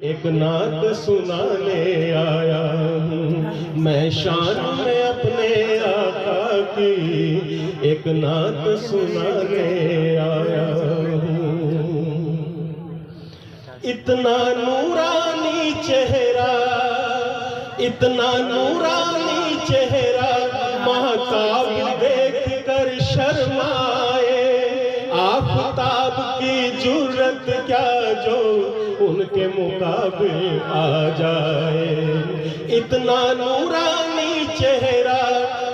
एक नात सुनाने आया हूँ मैं शान में अपने आका की, एक नात सुनाने आया हूँ। इतना नूरानी चेहरा, इतना नूरानी चेहरा, महताब देख कर शर्माए। आफताब की जुर्रत क्या जो उनके मुकाबले आ जाए। इतना नूरानी चेहरा,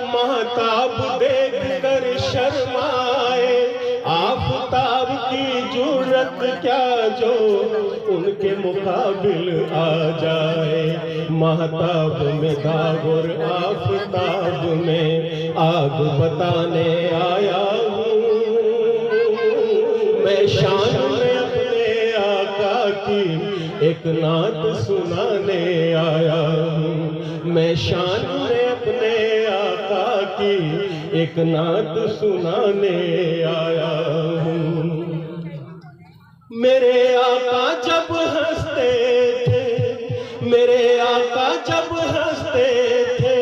महताब देख कर शर्माए। आफताब की जुर्रत क्या जो उनके मुकाबिल आ जाए। महताब में दाग और आफताब में आग बताने आया हूँ मैं शान में अपने आका की, एक नात सुनाने आया हूँ मैं शान में अपने आका की, एक नात सुनाने आया हूँ। मेरे आका जब हंसते थे, मेरे आका जब हंसते थे,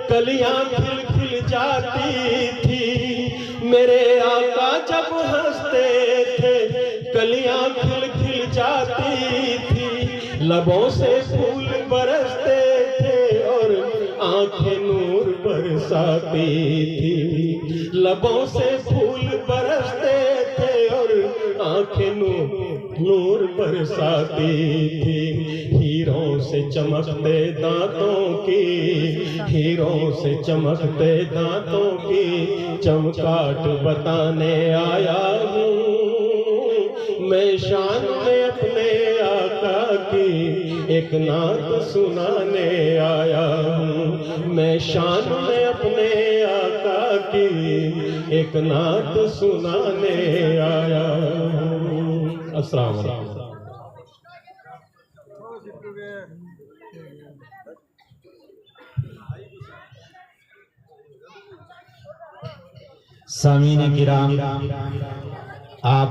कलियां खिल खिल जाती थी। मेरे आका जब हंसते थे, कलियां खिल खिल जाती थी। लबों से फूल बरसते थे और आंखें नूर बरसाती थी। लबों से फूल बरसते थे और आंखें नूर बरसाती थी। हीरों से चमकते दांतों की, हीरों से चमकते दांतों की चमकाट बताने आया हूँ मैं शान में अपने आका की, एक नात सुनाने आया हूँ मैं शान में अपने आका की, एक नात सुनाने आया हूँ। अस्सलाम वालेकुम। सामीन किराम, आप